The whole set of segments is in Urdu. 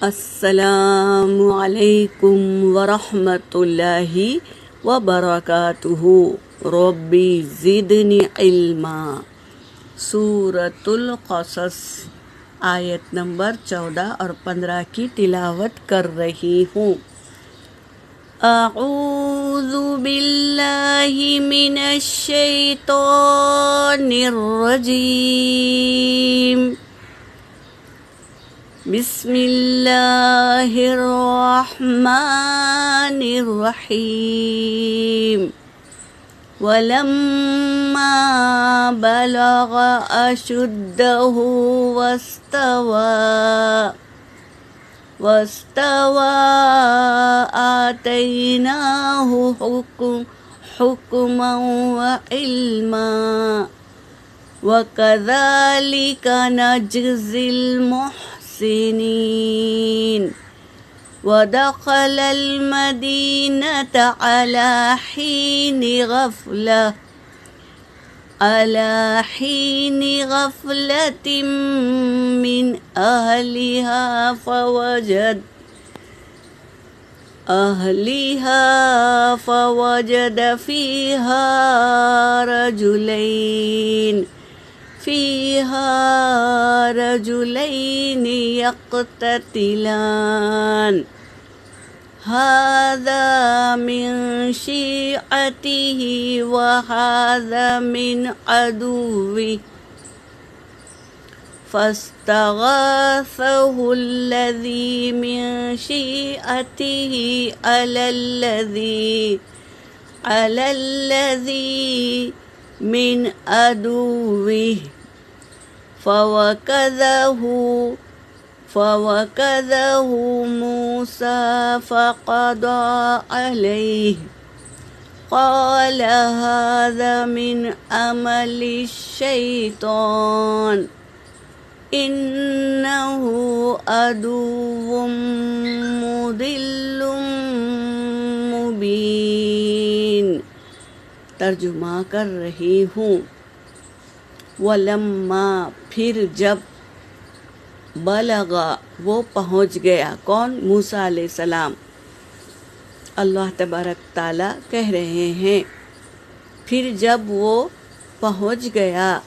السلام علیکم ورحمۃ اللہ وبرکاتہ۔ ربی زدنی علما۔ سورۃ القصص آیت نمبر 14 اور 15 کی تلاوت کر رہی ہوں۔ اعوذ باللہ من الشیطان الرجیم۔ بسم اللہ الرحمن الرحیم۔ وَلَمَّا بَلَغَ أَشُدَّهُ وَاسْتَوَى آتَيْنَاهُ حُكْمًا وَعِلْمًا وَكَذَلِكَ نَجْزِي الْمُحْسِنِينَ۔ وَدَخَلَ الْمَدِينَةَ عَلَى حين غفلة من أهلها فوجد فيها رجلين يقتتلان، هذا من شيعته وهذا من عدوه، فاستغاثه الذي من شيعته على الذي من عدوه، فوكذه موسى فقضى عليه، قال هذا من عمل الشيطان إنه عدو مضل مبين۔ ترجمہ کر رہی ہوں۔ وَلَمَّا پھر جب، بلغا وہ پہنچ گیا، کون؟ موسیٰ علیہ السلام۔ اللہ تبارک تعالیٰ کہہ رہے ہیں پھر جب وہ پہنچ گیا،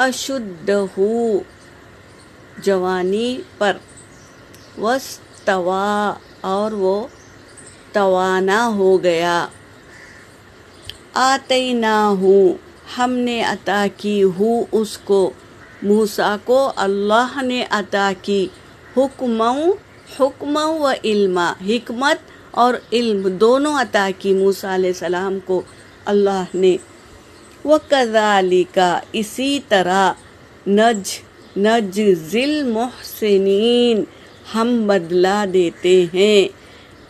اشدہ جوانی پر، واستویٰ اور وہ توانا ہو گیا، آتیناہ ہم نے عطا کی اس کو، موسیٰ کو اللہ نے عطا کی، حکم و علما، حکمت اور علم دونوں عطا کی موسیٰ علیہ السلام کو اللہ نے۔ وَكَذَلِكَ اسی طرح، نجزی المحسنین ہم بدلہ دیتے ہیں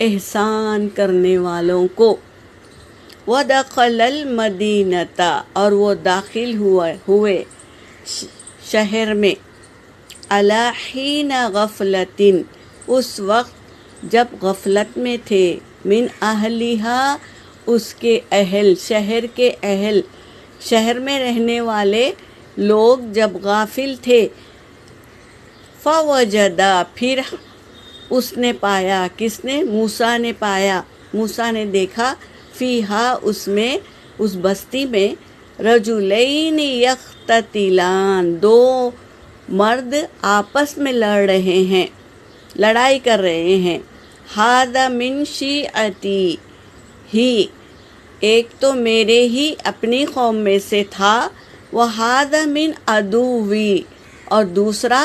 احسان کرنے والوں کو۔ وَدَخَلَ الْمَدِينَةَ اور وہ داخل ہوئے شہر میں، عَلَى حِينَ غَفْلَةٍ اس وقت جب غفلت میں تھے، من اہلہا اس کے اہل، شہر میں رہنے والے لوگ جب غافل تھے، فوجدا پھر اس نے پایا، کس نے؟ موسیٰ نے پایا، موسیٰ نے دیکھا، فیہا اس میں، اس بستی میں، رجلین یقتتلان دو مرد آپس میں لڑ رہے ہیں، لڑائی کر رہے ہیں، ھذا من شیعتی ہی ایک تو میرے ہی اپنی قوم میں سے تھا، وھذا من عدوی اور دوسرا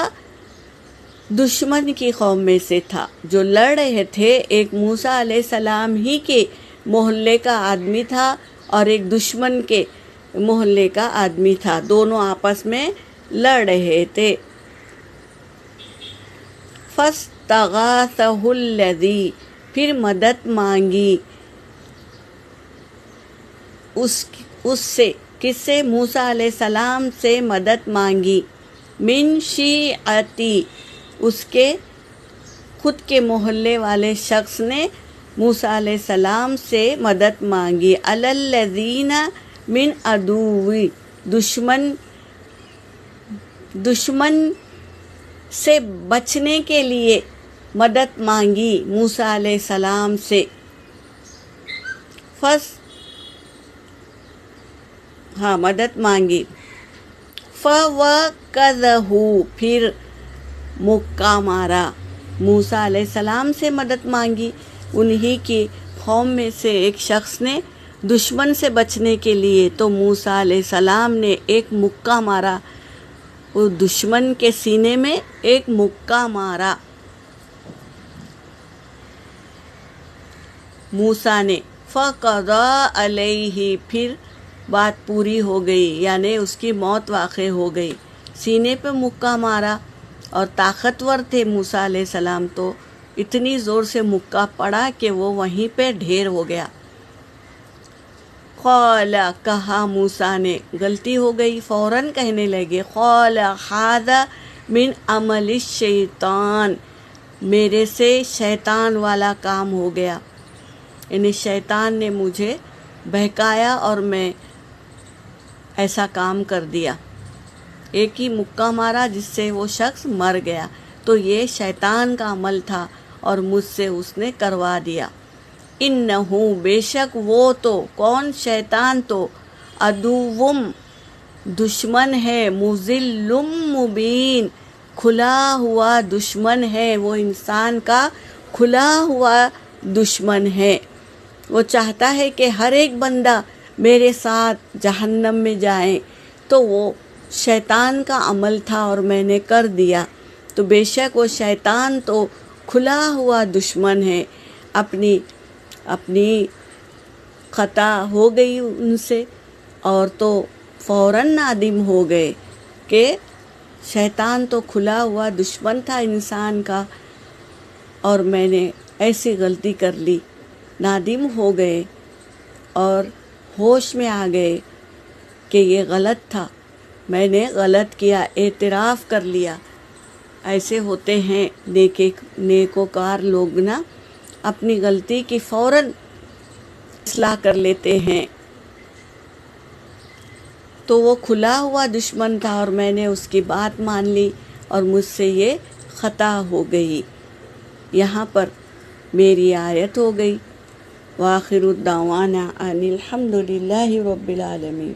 دشمن کی قوم میں سے تھا۔ جو لڑ رہے تھے ایک موسیٰ علیہ السلام ہی کے محلے کا آدمی تھا اور ایک دشمن کے محلے کا آدمی تھا، دونوں آپس میں لڑ رہے تھے۔ فاستغاثہ الذی پھر مدد مانگی اس سے، کس سے؟ موسیٰ علیہ السلام سے مدد مانگی، من شیعتی اس کے خود کے محلے والے شخص نے موسیٰ علیہ السلام سے مدد مانگی، علی الذین من عدوی دشمن سے بچنے کے لیے مدد مانگی موسیٰ علیہ السلام سے. مدد مانگی. فَوَكَّذَهُ پھر مکہ مارا. موسیٰ علیہ السلام سے مدد مانگی. انہی کی قوم میں سے ایک شخص نے دشمن سے بچنے کے لیے تو موسیٰ علیہ السلام نے ایک مکہ مارا. وہ دشمن کے سینے میں ایک مکہ مارا موسیٰ نے. فَقَضَىٰ عَلَيْهِ پھر بات پوری ہو گئی، یعنی اس کی موت واقع ہو گئی. سینے پہ مکہ مارا اور طاقتور تھے موسیٰ علیہ السلام، تو اتنی زور سے مکہ پڑا کہ وہ وہیں پہ ڈھیر ہو گیا. قال کہا موسیٰ نے، غلطی ہو گئی، فوراً کہنے لگے. قال ھذا من عمل الشیطان، میرے سے شیطان والا کام ہو گیا، یعنی شیطان نے مجھے بہکایا اور میں ایسا کام کر دیا. ایک ہی مکہ مارا جس سے وہ شخص مر گیا، تو یہ شیطان کا عمل تھا اور مجھ سے اس نے کروا دیا. انہو بے شک وہ تو، کون؟ شیطان تو، عدوم دشمن ہے، مضل مبین کھلا ہوا دشمن ہے، وہ انسان کا کھلا ہوا دشمن ہے. وہ چاہتا ہے کہ ہر ایک بندہ میرے ساتھ جہنم میں جائے، تو وہ شیطان کا عمل تھا اور میں نے کر دیا. تو بے شک وہ شیطان تو کھلا ہوا دشمن ہے. اپنی خطا ہو گئی ان سے، اور تو فوراً نادم ہو گئے کہ شیطان تو کھلا ہوا دشمن تھا انسان کا اور میں نے ایسی غلطی کر لی. نادم ہو گئے اور ہوش میں آ گئے کہ یہ غلط تھا، میں نے غلط کیا، اعتراف کر لیا. ایسے ہوتے ہیں نیکوکار لوگ نا، اپنی غلطی کی فوراً اصلاح کر لیتے ہیں. تو وہ کھلا ہوا دشمن تھا اور میں نے اس کی بات مان لی اور مجھ سے یہ خطا ہو گئی. یہاں پر میری آیت ہو گئی. وآخر الدعوانا ان الحمد للہ رب العالمین.